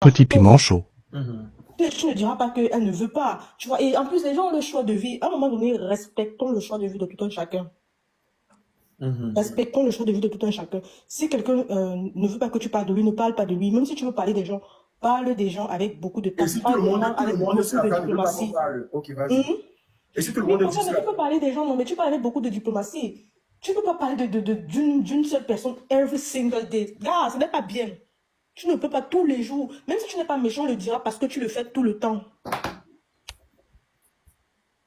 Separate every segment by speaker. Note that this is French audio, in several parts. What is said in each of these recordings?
Speaker 1: Petit piment chaud.
Speaker 2: Tu ne diras pas qu'elle ne veut pas. Tu vois, et en plus, les gens ont le choix de vie. À un moment donné, respectons le choix de vie de tout un chacun. Respectons le choix de vie de tout un chacun. Si quelqu'un ne veut pas que tu parles de lui, ne parle pas de lui. Même si tu veux parler des gens, parle des gens avec beaucoup de
Speaker 3: Et
Speaker 2: tact.
Speaker 3: si tout le monde sur la table ne veut pas qu'on parle, ok, vas-y. Et si tout le monde
Speaker 2: Oui,
Speaker 3: dit
Speaker 2: mais tu peux parler des gens, non, mais tu parles avec beaucoup de diplomatie. Tu ne peux pas parler d'une seule personne every single day. Là, ce n'est pas bien. Tu ne peux pas tous les jours. Même si tu n'es pas méchant, on le dira parce que tu le fais tout le temps.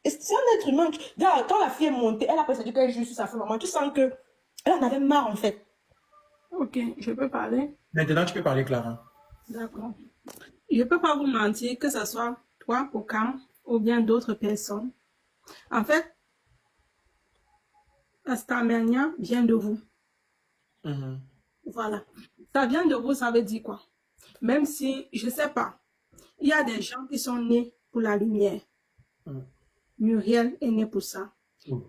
Speaker 2: Et c'est un être humain. Regarde, quand la fille est montée, elle a presque dit qu'elle joue sur sa femme maman. Tu sens que elle en avait marre en fait.
Speaker 4: Ok, je peux parler.
Speaker 3: Maintenant, tu peux parler, Clara.
Speaker 4: D'accord. Je ne peux pas vous mentir que ce soit toi, Okam, ou bien d'autres personnes. En fait, la Starmania vient de vous. Voilà. Ça vient de vous, ça veut dire quoi? Même si, je ne sais pas, il y a des gens qui sont nés pour la lumière. Muriel est née pour ça.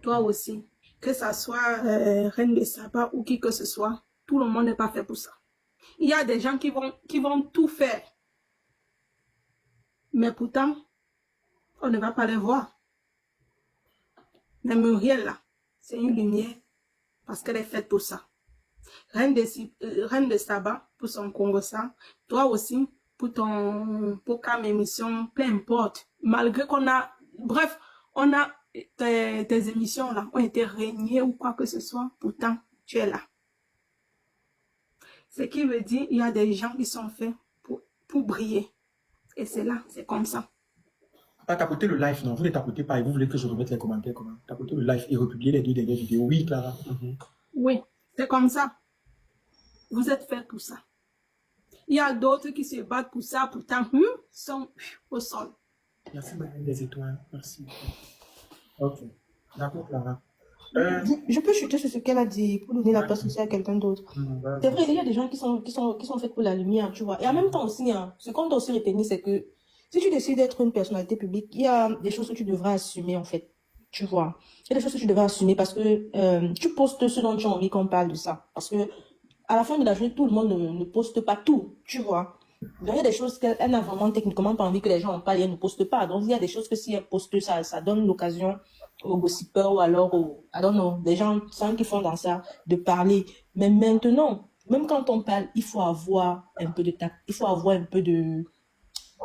Speaker 4: Toi aussi. Que ça soit Reine de Saba ou qui que ce soit, tout le monde n'est pas fait pour ça. Il y a des gens qui vont tout faire. Mais pourtant, on ne va pas les voir. Mais Muriel, là, c'est une lumière parce qu'elle est faite pour ça. Reine de Saba pour son Congo ça. Toi aussi pour ton programme émission, peu importe. Malgré qu'on a, bref, on a tes émissions là ont été régnées ou quoi que ce soit, pourtant tu es là. Ce qui veut dire il y a des gens qui sont faits pour briller. Et c'est là, c'est comme ça.
Speaker 3: Pas tapoter le live, non. Vous ne tapotez pas et vous voulez que je remette les commentaires comment? Tapoter le live et republier les 2 dernières vidéos. Oui, Clara.
Speaker 4: Oui, c'est comme ça. Vous êtes fait pour ça. Il y a d'autres qui se battent pour ça, pourtant, sont au sol.
Speaker 3: Merci, Madame des Étoiles. Merci. Ok. D'accord, Clara.
Speaker 2: Je peux chuter sur ce qu'elle a dit pour donner la place aussi à quelqu'un d'autre. C'est vrai, il y a des gens qui sont faits pour la lumière, tu vois. Et en même temps aussi, hein, ce qu'on doit aussi retenir, c'est que si tu décides d'être une personnalité publique, il y a des choses que tu devras assumer, en fait. Tu vois. Il y a des choses que tu devras assumer parce que tu postes ce dont tu as envie qu'on parle de ça. Parce que à la fin de la journée, tout le monde ne poste pas tout, tu vois. Donc, il y a des choses qu'elle n'a vraiment techniquement pas envie que les gens en parlent et elle ne poste pas. Donc, il y a des choses que si elle poste, ça donne l'occasion aux gossipeurs ou alors des gens sans qui font dans ça de parler. Mais maintenant, même quand on parle, il faut avoir un peu de tact, il faut avoir un peu de...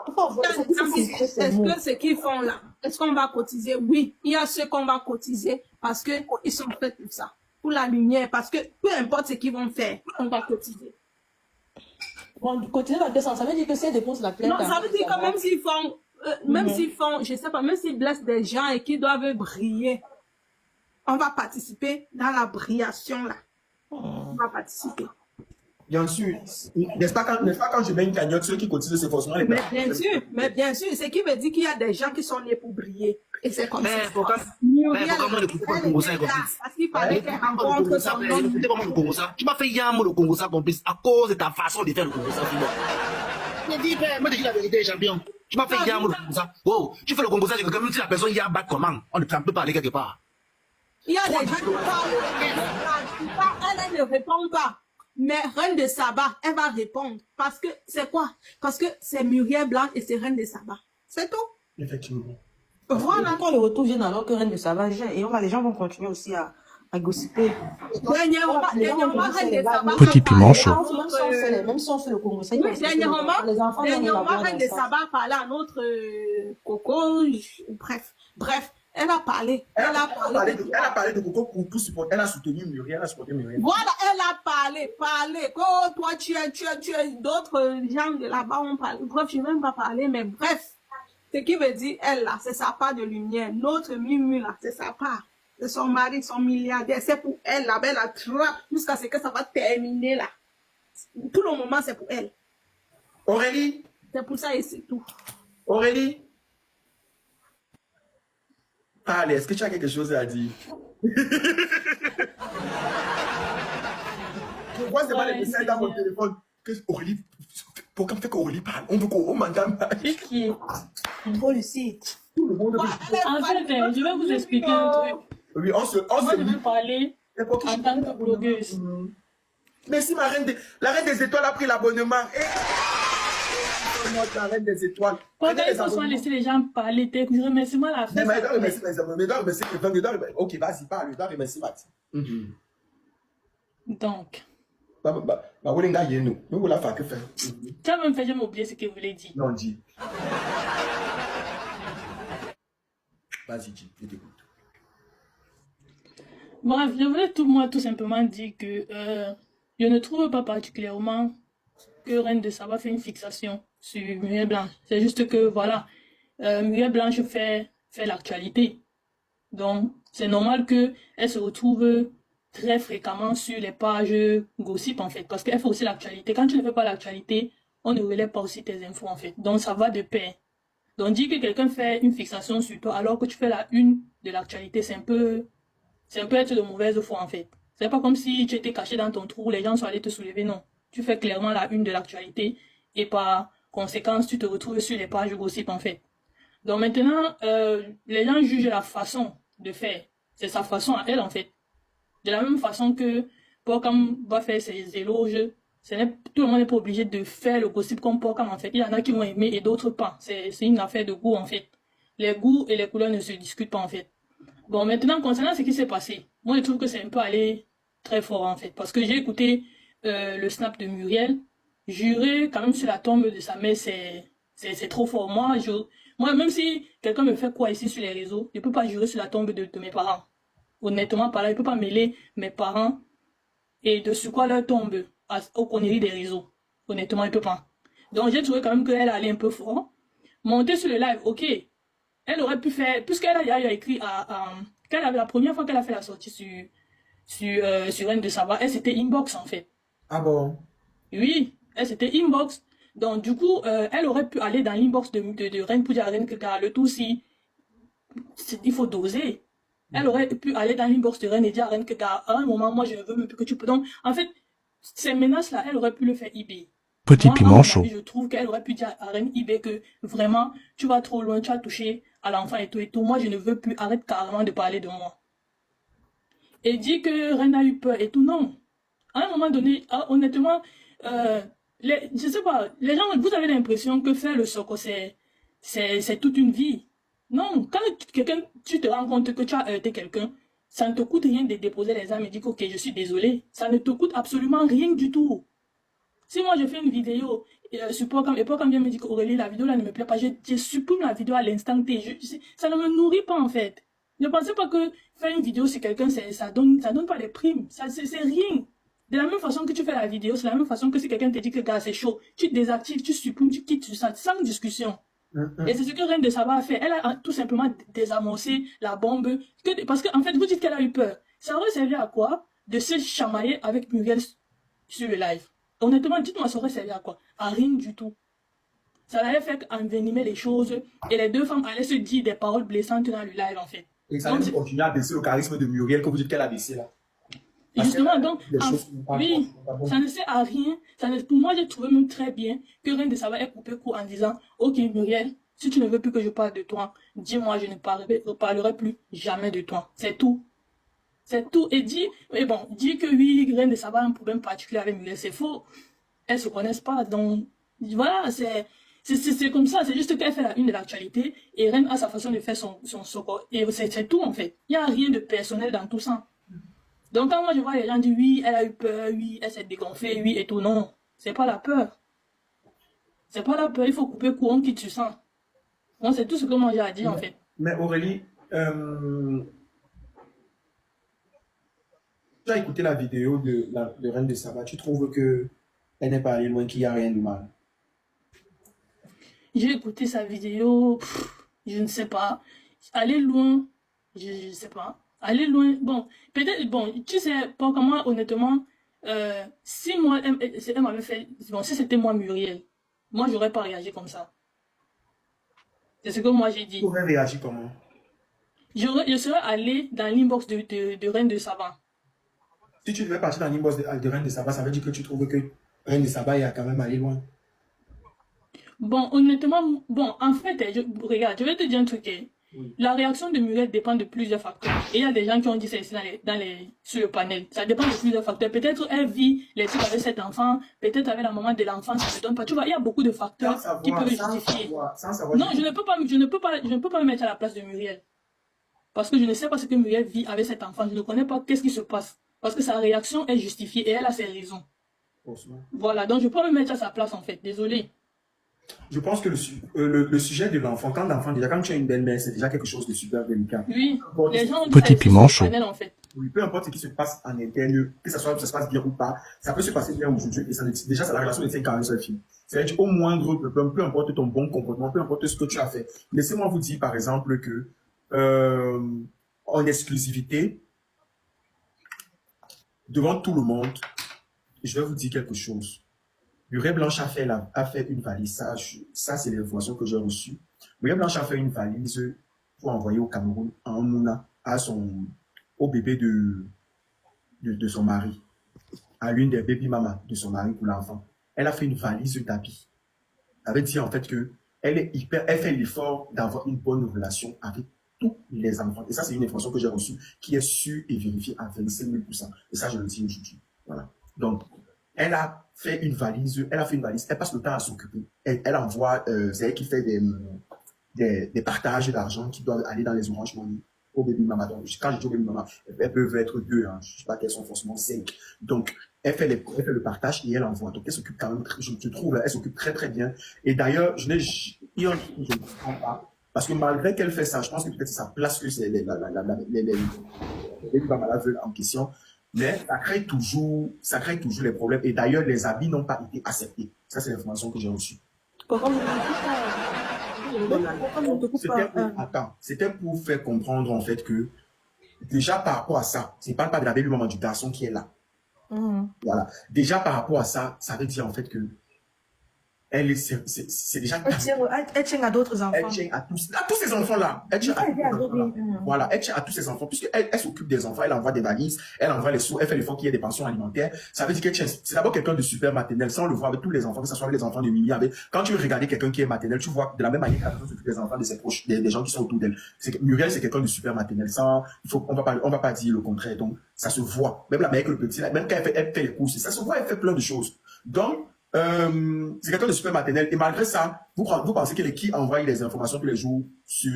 Speaker 4: Est-ce que ce qu'ils font là, est-ce qu'on va cotiser? Oui, il y a ceux qu'on va cotiser parce qu'ils sont faits pour ça, pour la lumière, parce que peu importe ce qu'ils vont faire, on va cotiser.
Speaker 2: Bon, cotiser dans quel sens? Ça veut dire que si elle dépose la plainte...
Speaker 4: Non, ça veut dire que même s'ils font, je sais pas, même s'ils blessent des gens et qu'ils doivent briller, on va participer dans la brillation là. On va participer.
Speaker 3: Bien sûr. N'est-ce pas quand je mets une cagnotte, ceux qui cotisent, c'est forcément les personnes.
Speaker 4: Mais bien sûr, ce qui veut dire qu'il y a des gens qui sont nés pour briller. Et c'est comme ça.
Speaker 5: Pourquoi moi le Congo ça est comme ça?
Speaker 4: Parce qu'il fallait qu'elle rencontre son homme.
Speaker 5: Le Congo ça. Tu m'as fait yam le Congo ça complice à cause de ta façon de faire le Congo ça. Mais dis, moi je dis la vérité, champion. Tu m'as fait yam le Congo ça. Wow, tu fais le Congo ça, c'est comme si la personne y a battre comment? On ne peut pas aller quelque part.
Speaker 4: Il y a des gens qui parlent, elle ne répond pas. Mais Reine de Saba, elle va répondre. Parce que c'est quoi? Parce que c'est Muriel Blanc et c'est Reine de Saba. C'est tout.
Speaker 3: Effectivement.
Speaker 2: Voilà, quand le retour vient alors que Reine de Saba vient, et les gens vont continuer aussi à gossiper.
Speaker 4: Dernièrement, Reine de Saba.
Speaker 1: Petit piment chaud.
Speaker 2: Même si on fait le Congo, ça
Speaker 4: oui, dernièrement, Reine de Saba parlait à notre Coco. Bref. Elle a parlé.
Speaker 3: Elle a parlé de Coco pour supporter. Elle a soutenu Muriel. Elle a supporté Muriel.
Speaker 4: Voilà, elle a parlé. Oh, toi, tu es d'autres gens de là-bas ont parlé. Bref, je ne vais même pas parler, mais bref. Ce qui veut dire, elle là, c'est sa part de lumière. Notre Mimu là, c'est sa part. C'est son mari, son milliardaire. C'est pour elle là-bas, elle attrape jusqu'à ce que ça va terminer là. Tout le moment, c'est pour elle.
Speaker 3: Aurélie.
Speaker 4: C'est pour ça et c'est tout.
Speaker 3: Aurélie. Allez, est-ce que tu as quelque chose à dire? Je vois seulement les messages dans mon téléphone. Aurélie, pourquoi on fait qu'Aurélie parle? On veut qu'on m'entende pas.
Speaker 2: Qui est trop lucide.
Speaker 3: Tout le monde.
Speaker 6: En fait, je vais vous expliquer un truc.
Speaker 3: Oui,
Speaker 6: Moi, je vais parler en tant que blogueuse.
Speaker 3: Mais si la reine des étoiles a pris l'abonnement. notre la reine des étoiles.
Speaker 6: Pourquoi il faut souvent laisser les gens parler, t'écouter, remercie-moi la
Speaker 3: Mais
Speaker 6: fin.
Speaker 3: je dois remercier mes amis. Je dois remercier quelqu'un. Ok, vas-y, parle. Je dois remercier Mathis.
Speaker 6: Donc,
Speaker 3: Wolinga Yeno. Nous voulons faire que faire.
Speaker 6: tu as même fait, j'ai oublié ce que vous voulez dire.
Speaker 3: Non, dis. Vas-y, dis. Je t'écoute.
Speaker 6: Bref, je voulais tout simplement dire que je ne trouve pas particulièrement que Reine de Saba fait une fixation sur Muriel Blanche. C'est juste que, voilà, Muriel Blanche fait l'actualité. Donc, c'est normal qu'elle se retrouve très fréquemment sur les pages gossip, en fait, parce qu'elle fait aussi l'actualité. Quand tu ne fais pas l'actualité, on ne relève pas aussi tes infos, en fait. Donc, ça va de pair. Donc, dire que quelqu'un fait une fixation sur toi alors que tu fais la une de l'actualité, c'est un peu être de mauvaise foi, en fait. C'est pas comme si tu étais caché dans ton trou, les gens sont allés te soulever, non. Tu fais clairement la une de l'actualité et par conséquence, tu te retrouves sur les pages gossip, en fait. Donc maintenant, les gens jugent la façon de faire. C'est sa façon à elle, en fait. De la même façon que Porcam va faire ses éloges, tout le monde n'est pas obligé de faire le gossip comme Porcam, en fait. Il y en a qui vont aimer et d'autres pas. C'est une affaire de goût, en fait. Les goûts et les couleurs ne se discutent pas, en fait. Bon, maintenant, concernant ce qui s'est passé, moi, je trouve que c'est un peu allé très fort, en fait. Parce que j'ai écouté le snap de Muriel. Jurer quand même sur la tombe de sa mère, c'est trop fort. Moi, même si quelqu'un me fait quoi ici sur les réseaux, je ne peux pas jurer sur la tombe de mes parents. Honnêtement, par là, je ne peux pas mêler mes parents et de sur quoi leur tombe aux conneries des réseaux. Honnêtement, je ne peux pas. Donc, j'ai trouvé quand même qu'elle allait un peu fort. Monter sur le live, ok. Elle aurait pu faire, puisqu'elle a écrit la première fois qu'elle a fait la sortie sur Reine de Saba, elle s'était inbox, en fait.
Speaker 3: Ah bon?
Speaker 6: Oui, elle s'était inbox. Donc, du coup, elle aurait pu aller dans l'inbox de Reine pour dire à Reine que le tout, il faut doser. Elle aurait pu aller dans l'inbox de Reine et dire à Reine que à un moment, moi, je ne veux même plus que tu peux. Donc, en fait, ces menaces-là, elle aurait pu le faire eBay.
Speaker 1: Petit
Speaker 6: Moi,
Speaker 1: piment chaud.
Speaker 6: Je trouve qu'elle aurait pu dire à Reine eBay que vraiment, tu vas trop loin, tu as touché à l'enfant et tout et tout. Moi, je ne veux plus. Arrête carrément de parler de moi. Et dit que Reine a eu peur et tout. Non. À un moment donné, honnêtement, je sais pas, les gens, vous avez l'impression que faire le soco, c'est toute une vie. Non, quand tu te rends compte que tu as heurté quelqu'un, ça ne te coûte rien de déposer les armes et dire ok, je suis désolé. Ça ne te coûte absolument rien du tout. Si moi je fais une vidéo sur Porcam et Porcam vient me dire qu'Aurélie, la vidéo là ne me plaît pas, je supprime la vidéo à l'instant T. Ça ne me nourrit pas en fait. Ne pensez pas que faire une vidéo sur quelqu'un, ça donne pas des primes. C'est rien. De la même façon que tu fais la vidéo, c'est la même façon que si quelqu'un te dit que gars c'est chaud, tu désactives, tu supprimes, tu quittes ça sans discussion. Et c'est ce que Reine de Saba a fait. Elle a tout simplement désamorcé la bombe. Parce qu'en fait, vous dites qu'elle a eu peur. Ça aurait servi à quoi de se chamailler avec Muriel sur le live? Honnêtement, dites-moi, ça aurait servi à quoi? À rien du tout. Ça allait faire envenimer les choses et les deux femmes allaient se dire des paroles blessantes dans le live en fait.
Speaker 3: Et ça allait continuer à baisser le charisme de Muriel que vous dites qu'elle a baissé là.
Speaker 6: Justement, donc, oui, ça ne sert à rien. Pour moi, j'ai trouvé même très bien que Reine de Saba ait coupé court en disant ok Muriel, si tu ne veux plus que je parle de toi, dis-moi, je ne parlerai plus jamais de toi. C'est tout. C'est tout. Et dit que oui, Reine de Saba a un problème particulier avec Muriel, c'est faux. Elles se connaissent pas. Donc, voilà, c'est comme ça. C'est juste qu'elle fait la une de l'actualité et Reine a sa façon de faire son soko. Et c'est tout en fait. Il n'y a rien de personnel dans tout ça. Donc quand moi je vois les gens dire oui, elle a eu peur, oui, elle s'est dégonflée, oui et tout, non. C'est pas la peur. C'est pas la peur, il faut couper courant qui tu sens. Donc c'est tout ce que moi j'ai à dire en fait.
Speaker 3: Mais Aurélie, tu as écouté la vidéo de Reine de Saba, tu trouves que elle n'est pas allée loin, qu'il n'y a rien de mal?
Speaker 6: J'ai écouté sa vidéo, je ne sais pas. Aller loin, je ne sais pas. Aller loin, bon, peut-être, bon, tu sais, pas comment, honnêtement, si moi, elle m'avait fait, bon, si c'était moi Muriel, moi, j'aurais pas réagi comme ça. C'est ce que moi j'ai dit.
Speaker 3: Tu aurais réagi comment?
Speaker 6: Je serais allé dans l'inbox de Reine de Saba.
Speaker 3: Si tu devais partir dans l'inbox de Reine de Saba, ça veut dire que tu trouves que Reine de Saba est quand même allé loin.
Speaker 6: Bon, honnêtement, bon, en fait, regarde, je vais te dire un truc. La réaction de Muriel dépend de plusieurs facteurs. Et il y a des gens qui ont dit ça ici sur le panel. Ça dépend de plusieurs facteurs. Peut-être elle vit les trucs avec cet enfant, peut-être avec la maman de l'enfant, ça ne donne pas. Tu vois, il y a beaucoup de facteurs qui peuvent justifier. Non, je ne peux pas me mettre à la place de Muriel. Parce que je ne sais pas ce que Muriel vit avec cet enfant. Je ne connais pas qu'est-ce qui se passe. Parce que sa réaction est justifiée et elle a ses raisons. Voilà, donc je peux me mettre à sa place en fait. Désolée.
Speaker 3: Je pense que le sujet de l'enfant, quand tu as une belle-mère, c'est déjà quelque chose de super délicat.
Speaker 6: Oui, les gens ont dit
Speaker 1: Petit
Speaker 6: ça
Speaker 1: piment
Speaker 6: sur le
Speaker 1: chaud.
Speaker 6: panel, en fait.
Speaker 3: Oui, peu importe ce qui se passe en interne, que ça se passe bien ou pas, ça peut se passer bien aujourd'hui et ça, déjà, la relation ne tient qu'à un seul fil. C'est-à-dire au moindre, peu importe ton bon comportement, peu importe ce que tu as fait. Laissez-moi vous dire, par exemple, que, en exclusivité, devant tout le monde, je vais vous dire quelque chose. Muriel Blanche a fait une valise. Ça c'est l'information que j'ai reçue. Muriel Blanche a fait une valise pour envoyer au Cameroun en Mouna au bébé de son mari, à l'une des baby mamas de son mari pour l'enfant. Elle a fait une valise d'habits. Ça veut dire en fait que elle fait l'effort d'avoir une bonne relation avec tous les enfants. Et ça, c'est une information que j'ai reçue qui est sûre et vérifiée à 25 000%. Et ça, je le dis aujourd'hui. Voilà. Donc, elle a fait une valise, elle passe le temps à s'occuper. Elle envoie, c'est elle qui fait des partages d'argent qui doivent aller dans les Orange Money au baby mama. Donc, quand je dis au baby mama, elles peuvent être deux, hein, je ne sais pas qu'elles sont forcément 5. Donc, elle fait le partage et elle envoie. Donc, elle s'occupe quand même, je trouve, elle s'occupe très très bien. Et d'ailleurs, je ne comprends pas. Parce que malgré qu'elle fait ça, je pense que peut-être c'est sa place que les baby mamas veulent en question. Mais ça crée toujours les problèmes. Et d'ailleurs, les habits n'ont pas été acceptés. Ça, c'est l'information que j'ai reçue.
Speaker 2: Pourquoi
Speaker 3: C'était pour faire comprendre en fait que déjà par rapport à ça, je ne parle pas de la baby maman du garçon qui est là. Voilà. Déjà par rapport à ça, ça veut dire en fait que c'est déjà...
Speaker 2: Elle tient à d'autres enfants.
Speaker 3: Elle tient à tous ces enfants-là. Elle tient à tous ces enfants. Puisqu'elle s'occupe des enfants, elle envoie des valises, elle envoie les sous, elle fait l'effort qu'il y ait des pensions alimentaires. Ça veut dire qu'elle c'est d'abord quelqu'un de super maternel. Ça, on le voit avec tous les enfants, que ce soit avec les enfants de Mimi. Quand tu veux regarder quelqu'un qui est maternel, tu vois de la même manière qu'elle s'occupe des enfants de ses proches, des gens qui sont autour d'elle. Muriel, c'est quelqu'un de super maternel. Ça, on va pas dire le contraire. Donc, ça se voit. Même la mère que le petit, même quand elle fait les courses, ça se voit, elle fait plein de choses. Donc, c'est quelqu'un de super maternel et malgré ça, vous pensez qu'elle est qui envoie les informations tous les jours sur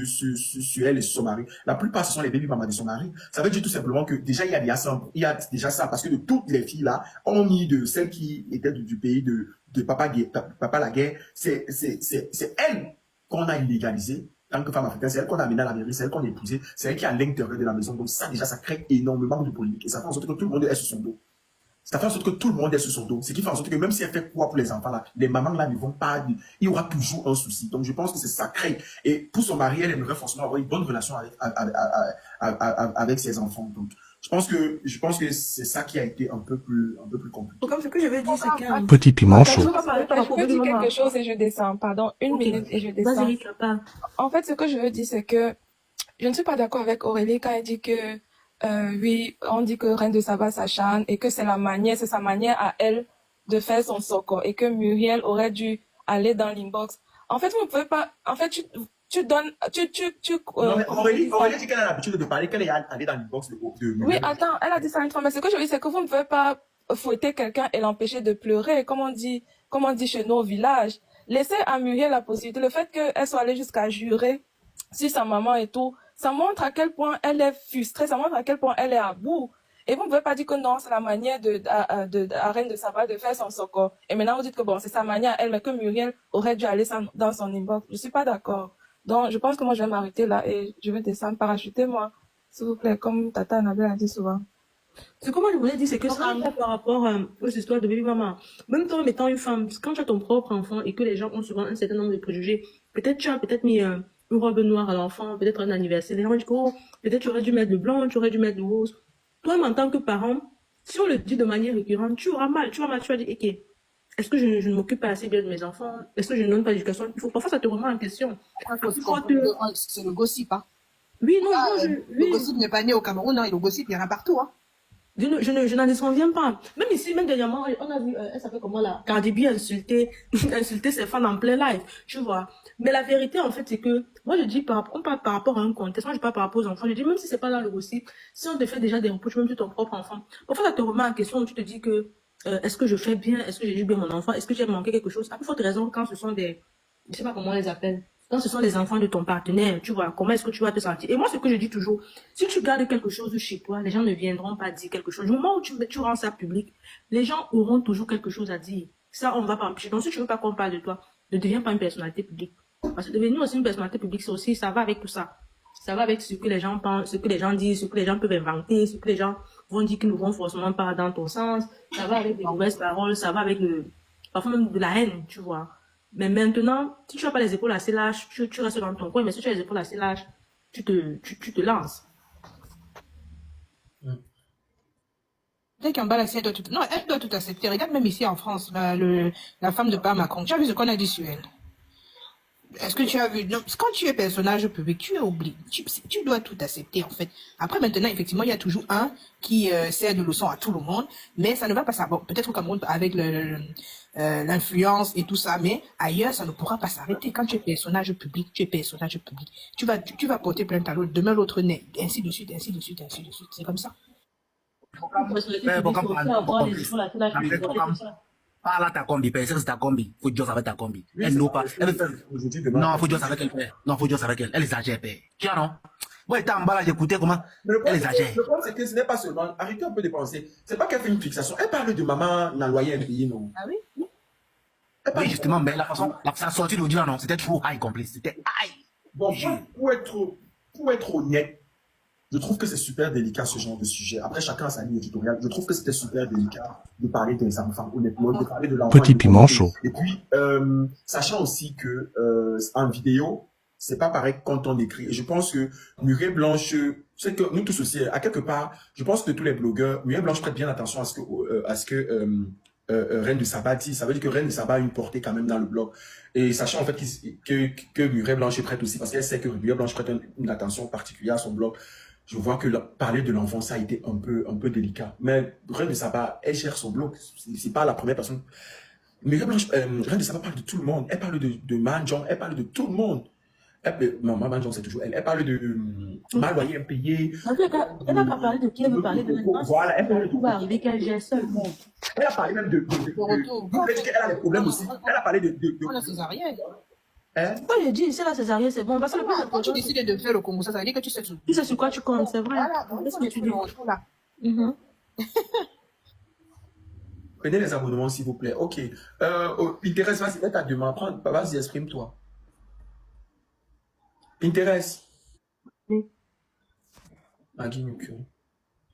Speaker 3: elle et sur son mari. La plupart, ce sont les baby mamas de son mari. Ça veut dire tout simplement que déjà, il y a déjà ça parce que de toutes les filles là, hormis de celles qui étaient du pays de Papa Laguerre, c'est elle qu'on a illégalisée. Tant que femme africaine, c'est elle qu'on a amenée à la mairie, c'est elle qu'on a épousée, c'est elle qui est à l'intérieur de la maison. Donc ça, déjà, ça crée énormément de polémiques et ça fait en sorte que tout le monde est sur son dos. Ça fait en sorte que tout le monde est sur son dos. Ce qui fait en sorte que même si elle fait quoi pour les enfants là, les mamans là ne vont pas, il y aura toujours un souci. Donc je pense que c'est sacré. Et pour son mari, elle aimerait forcément avoir une bonne relation avec ses enfants. Donc je pense que c'est ça qui a été un peu plus compliqué.
Speaker 2: Comme ce que je veux dire, c'est que...
Speaker 1: Petit piment chaud.
Speaker 7: Je peux dire quelque chose et je descends. Pardon, une minute et je descends.
Speaker 2: Vas-y, tu parles.
Speaker 7: En fait, ce que je veux dire, c'est que je ne suis pas d'accord avec Aurélie quand elle dit que oui, on dit que Reine de Saba s'acharne et que c'est sa manière à elle de faire son soco et que Muriel aurait dû aller dans l'inbox. En fait, vous ne pouvez pas, en fait, tu donnes,
Speaker 3: non, mais Aurélie dit qu'elle a l'habitude de parler, qu'elle est allée dans l'inbox de Muriel.
Speaker 7: Oui, attends, elle a dit ça une fois, mais ce que je veux dire, c'est que vous ne pouvez pas fouetter quelqu'un et l'empêcher de pleurer, comme on dit chez nous au village. Laissez à Muriel la possibilité, le fait qu'elle soit allée jusqu'à jurer sur sa maman et tout, ça montre à quel point elle est frustrée, ça montre à quel point elle est à bout. Et vous ne pouvez pas dire que non, c'est la manière de Reine de Saba de faire son soco. Et maintenant, vous dites que bon, c'est sa manière à elle, mais que Muriel aurait dû aller dans son inbox. Je suis pas d'accord. Donc, je pense que moi, je vais m'arrêter là et je vais descendre parachuter, moi. S'il vous plaît, comme Tata Annabelle a dit souvent.
Speaker 2: Ce que moi je voulais dire, c'est que ça par rapport aux histoires de baby mama. Même toi, en étant une femme, quand tu as ton propre enfant et que les gens ont souvent un certain nombre de préjugés, peut-être tu as mis une robe noire à l'enfant, peut-être un anniversaire. Les gens disent, oh, peut-être tu aurais dû mettre le blanc, tu aurais dû mettre le rose. Toi, en tant que parent, si on le dit de manière récurrente, tu auras mal. Tu vas dire, ok, est-ce que je ne m'occupe pas assez bien de mes enfants? Est-ce que je ne donne pas d'éducation? Parfois, ça te remet en question.
Speaker 8: C'est le gossip, hein.
Speaker 2: Oui, non,
Speaker 8: Le gossip n'est pas né au Cameroun, hein, et le gossip, il y en a partout, hein.
Speaker 2: Je n'en descends pas. Même ici, même dernièrement, on a vu, elle s'appelle comment là, Cardi B insulter ses fans en plein live, tu vois. Mais la vérité, en fait, c'est que, moi, je dis, on parle par rapport à un contexte, moi, je parle par rapport aux enfants. Je dis, même si c'est pas dans le gossip, si on te fait déjà des reproches, même sur ton propre enfant, parfois, ça te remet en question où tu te dis que, est-ce que je fais bien, est-ce que j'ai eu bien mon enfant, est-ce que j'ai manqué quelque chose? À plus forte raison, quand ce sont des, je sais pas comment on les appelle, quand ce sont les enfants de ton partenaire, tu vois, comment est-ce que tu vas te sentir? Et moi, ce que je dis toujours, si tu gardes quelque chose chez toi, les gens ne viendront pas dire quelque chose. Du moment où tu rends ça public, les gens auront toujours quelque chose à dire. Ça, on va pas empêcher. Donc, si tu veux pas qu'on parle de toi, ne deviens pas une personnalité publique. Parce que devenir aussi une personnalité publique, c'est aussi, ça va avec tout ça. Ça va avec ce que les gens pensent, ce que les gens disent, ce que les gens peuvent inventer, ce que les gens vont dire qui ne vont forcément pas dans ton sens. Ça va avec des mauvaises paroles, ça va avec parfois même de la haine, tu vois. Mais maintenant, si tu n'as pas les épaules assez larges, tu restes dans ton coin, mais si tu as les épaules assez larges, tu te lances.
Speaker 1: Dès qu'en bas, elle doit tout... Non, elle doit tout accepter. Regarde même ici en France, la femme de Père Macron. Tu as vu ce qu'on a dit sur elle? Est-ce que tu as vu? Non, quand tu es personnage public, tu es obligé. Tu dois tout accepter, en fait. Après, maintenant, effectivement, il y a toujours un qui sert de leçon à tout le monde, mais ça ne va pas ça. Bon, peut-être au Cameroun, avec l'influence et tout ça, mais ailleurs, ça ne pourra pas s'arrêter. Quand tu es personnage public, tu es personnage public. Tu vas porter plainte à l'autre, demain l'autre naît, ainsi de suite, ainsi de suite, ainsi de suite. C'est comme ça.
Speaker 5: Parle à ta combi, c'est ta combi. Faut dire avec ta combi. Elle n'a pas. Elle fait. Non, faut dire avec elle. Non, faut dire avec elle. Elle exagère, père. Tu vois, non? Ouais, t'as en bas là, j'écoutais comment. Elle exagère.
Speaker 3: Le problème, c'est que ce n'est pas seulement. Arrêtez un peu de penser. C'est pas qu'elle fait une fixation. Elle parle de maman n'a loyer un pays, non?
Speaker 1: Ah oui?
Speaker 5: Oui, justement, mais la façon, sa sortie de dire non, c'était trop high complice. C'était high.
Speaker 3: Bon, pour être honnête, je trouve que c'est super délicat ce genre de sujet. Après, chacun a sa ligne éditoriale. Je trouve que c'était super délicat de parler des enfants, honnêtement, de parler de l'enfant.
Speaker 9: Petit piment chaud.
Speaker 3: Et puis, sachant aussi que en vidéo, c'est pas pareil quand on écrit. Et je pense que Muriel Blanche, c'est que nous tous aussi, à quelque part, je pense que tous les blogueurs, Muriel Blanche prête bien attention à ce que Reine de Saba dit. Ça veut dire que Reine de Saba a une portée quand même dans le blog. Et sachant en fait que Muriel Blanche est prête aussi, parce qu'elle sait que Muriel Blanche prête une attention particulière à son blog. Je vois que parler de l'enfant, ça a été un peu délicat. Mais Reine de Saba, elle gère son blog. C'est pas la première personne. Mais Reine de Saba parle de tout le monde. Elle parle de Manjong, elle parle de tout le monde. Non, Manjong, c'est toujours elle. Elle parle de mal loyer impayé.
Speaker 2: Elle n'a pas parlé de qui elle veut parler de maintenant.
Speaker 3: Voilà, elle parle de
Speaker 2: tout va arriver qu'elle gère seule.
Speaker 3: Elle a parlé même elle a des problèmes aussi. Elle a parlé de
Speaker 1: On a césarienne.
Speaker 2: Moi, j'ai dit, c'est la césarienne, c'est bon. Parce que
Speaker 1: quand tu décides de faire le Congo, ça veut dire que tu sais tout.
Speaker 2: Tu sais sur quoi tu comptes, c'est vrai.
Speaker 1: Voilà,
Speaker 2: c'est ce que tu dis.
Speaker 1: Là.
Speaker 3: Prenez les abonnements, s'il vous plaît. Ok. Pinterest, vas-y, mets ta demande. Vas-y, exprime-toi. Pinterest.
Speaker 2: Oui.
Speaker 3: Maggie Nuku.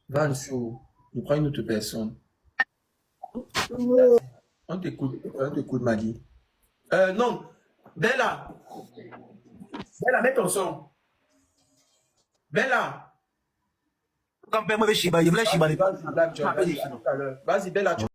Speaker 3: Va sur. Je prends une autre personne. On t'écoute, Maggie. Non. Bella. Bella, mets ton son. Bella.
Speaker 5: Quand moi, je vais chiba,
Speaker 3: Vas-y, Bella.